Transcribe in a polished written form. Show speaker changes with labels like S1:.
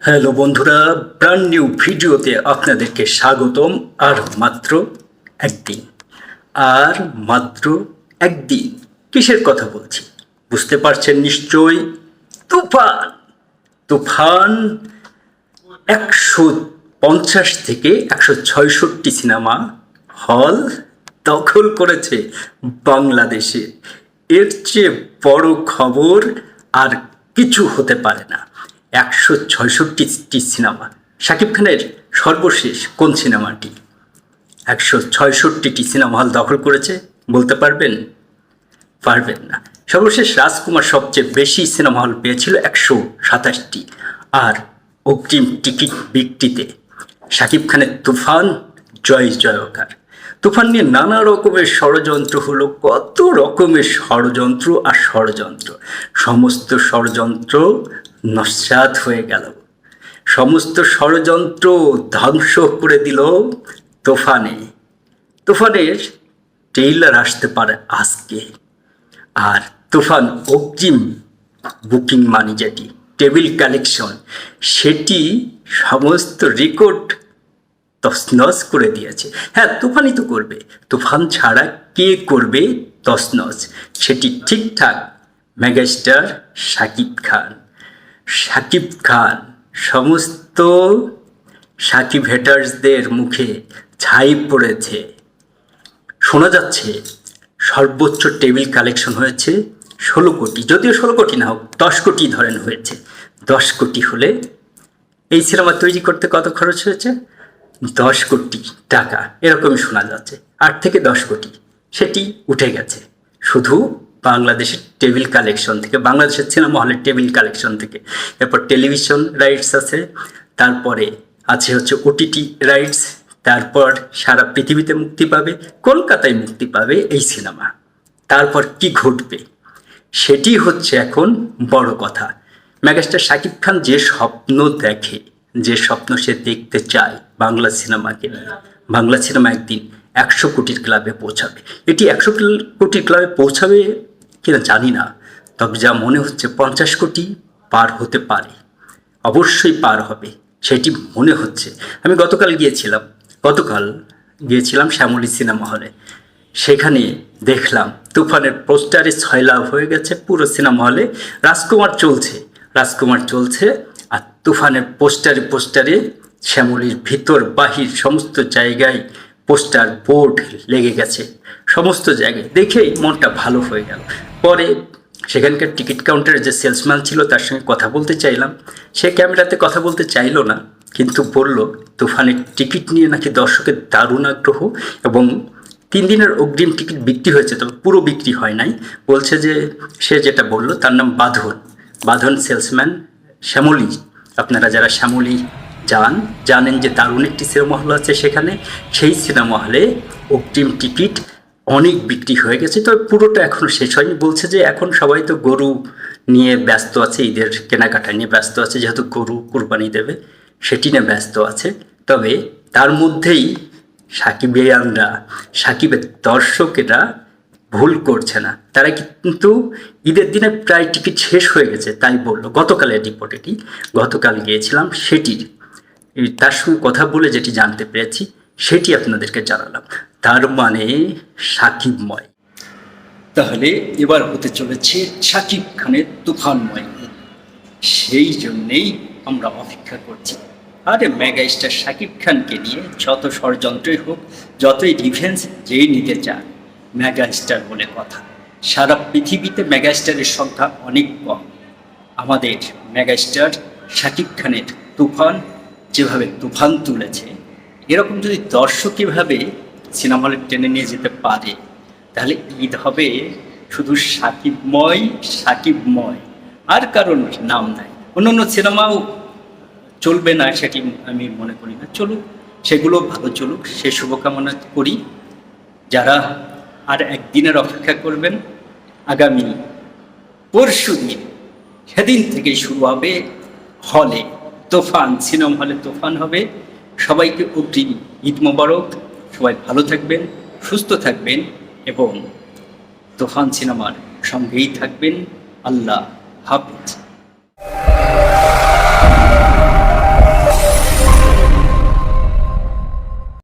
S1: Hello বন্ধুরা, brand new ভিডিওতে আপনাদেরকে স্বাগতম। আর মাত্র একদিন আর মাত্র একদিন কিসের কথা বলছি বুঝতে পারছেন নিশ্চয়ই। তুফান তুফান 150 থেকে 166 সিনেমা হল দখল করেছে বাংলাদেশে। এর চেয়ে বড় খবর আর কিছু হতে পারে না। 166টি সিনেমা। শাকিব খানের সর্বশেষ কোন সিনেমাটি 166টি সিনেমা হল দখল করেছে বলতে পারবেন? পারবেন না। সর্বশেষ রাজকুমার সবচেয়ে বেশি সিনেমা হল পেয়েছিল 127টি। আর অগ্রিম টিকিট বিক্রিতে শাকিব খানের তুফান জয় জয়কার। তুফান নিয়ে নানা রকমের ষড়যন্ত্র হলো, কত রকমের ষড়যন্ত্র আর ষড়যন্ত্র। সমস্ত ষড়যন্ত্র নস্যাৎ হয়ে গেল, সমস্ত ষড়যন্ত্র ধ্বংস করে দিল তুফানে। তুফানের ট্রেইলার আসতে পারে আজকে। আর তুফান অগ্রিম বুকিং মানি যেটি টেবিল কালেকশন, সেটি সমস্ত রেকর্ড তছনছ করে দিয়েছে। হ্যাঁ, তুফানই তো করবে, তুফান ছাড়া কে করবে তছনছ? সেটি ঠিকঠাক মেগাস্টার শাকিব খান। শাকিব খান সমস্ত শাকিব হেটার্সদের মুখে ছাই পড়েছে। শোনা যাচ্ছে সর্বোচ্চ টেবিল কালেকশন হয়েছে 16 কোটি, যদিও 16 কোটি না হোক 10 কোটি ধরেন হয়েছে। 10 কোটি হলে এই সিনেমা তৈরি করতে কত খরচ হয়েছে? 10 কোটি টাকা, এরকমই শোনা যাচ্ছে। 8 থেকে 10 কোটি সেটি উঠে গেছে শুধু বাংলাদেশের টেবিল কালেকশন থেকে, বাংলাদেশের সিনেমা হলের টেবিল কালেকশন থেকে। এরপর টেলিভিশন রাইটস আছে, তারপরে আছে হচ্ছে ওটিটি রাইটস, তারপর সারা পৃথিবীতে মুক্তি পাবে, কলকাতায় মুক্তি পাবে এই সিনেমা। তারপর কি ঘটবে সেটি হচ্ছে এখন বড় কথা। মেগাস্টার শাকিব খান যে স্বপ্ন দেখে, যে স্বপ্ন সে দেখতে চায় বাংলা সিনেমাকে নিয়ে, বাংলা সিনেমা একদিন 100 কোটির ক্লাবে পৌঁছাবে। এটি 100 কোটির ক্লাবে পৌঁছাবে কিনা জানি না, তবে যা মনে হচ্ছে 50 কোটি পার হতে পারে, অবশ্যই পার হবে সেটি মনে হচ্ছে। আমি গতকাল গিয়েছিলাম শ্যামলী সিনেমা হলে। সেখানে দেখলাম তুফানের পোস্টারে 6 লাভ হয়ে গেছে পুরো সিনেমা হলে। রাজকুমার চলছে আর তুফানের পোস্টারে শ্যামলীর ভিতর বাহির সমস্ত জায়গায় পোস্টার বোর্ড লেগে গেছে, সমস্ত জায়গায়। দেখেই মনটা ভালো হয়ে গেল। পরে সেখানকার টিকিট কাউন্টারে যে সেলসম্যান ছিল তার সঙ্গে কথা বলতে চাইলাম। সে ক্যামেরাতে কথা বলতে চাইলো না, কিন্তু বলল তুফানের টিকিট নিয়ে নাকি দর্শকের দারুণ আগ্রহ এবং 3 দিনের অগ্রিম টিকিট বিক্রি হয়েছে, তবে পুরো বিক্রি হয় নাই। বলছে যে সে যেটা বলল তার নাম বাঁধন সেলসম্যান, শ্যামলী। আপনারা যারা শ্যামলী জানেন যে দারুণ একটি সিনেমা হল আছে সেখানে। সেই সিনেমা হলে অগ্রিম টিকিট অনেক বিক্রি হয়ে গেছে, তবে পুরোটা এখনও শেষ হয়নি। বলছে যে এখন সবাই তো গরু নিয়ে ব্যস্ত আছে, ঈদের কেনাকাটা নিয়ে ব্যস্ত আছে, যেহেতু গরু কুরবানি দেবে সেটি নিয়ে ব্যস্ত আছে। তবে তার মধ্যেই সাকিবের দর্শকেরা ভুল করছে না, তারা কিন্তু ঈদের দিনে প্রায় টিকিট শেষ হয়ে গেছে তাই বললো। গতকালের রিপোর্ট এটি, গতকাল গিয়েছিলাম সেটির, তার সঙ্গে কথা বলে যেটি জানতে পেরেছি সেটি আপনাদেরকে জানালাম। তার মানে সাকিবময়। তাহলে এবার হতে চলেছে শাকিব খানের তুফানময়, সেই জন্যেই আমরা অপেক্ষা করছি। আরে মেগাস্টার শাকিব খানকে নিয়ে যত ষড়যন্ত্রই হোক, যতই রিভেঞ্জ যেই নিতে চান, মেগাস্টার বলে কথা। সারা পৃথিবীতে মেগাস্টারের সংখ্যা অনেক কম। আমাদের মেগাস্টার শাকিব খানের তুফান যেভাবে তুফান তুলেছে, এরকম যদি দর্শক এভাবে সিনেমা হলে টেনে নিয়ে যেতে পারে, তাহলে ঈদ হবে শুধু সাকিবময়, আর কারণ নাম নাই। অন্য সিনেমাও চলবে না সেটি আমি মনে করি না, চলুক, সেগুলো ভালো চলুক, সে শুভকামনা করি। যারা আর একদিনের অপেক্ষা করবেন, আগামী পরশু দিন সেদিন থেকেই শুরু হবে হলে তুফান, সিনেমা হলে তুফান হবে। সবাইকে অগ্রিম ঈদ মোবারক। সবাই ভালো থাকবেন, সুস্থ থাকবেন এবং তুফান সিনেমার সঙ্গেই থাকবেন। আল্লাহ হাফেজ।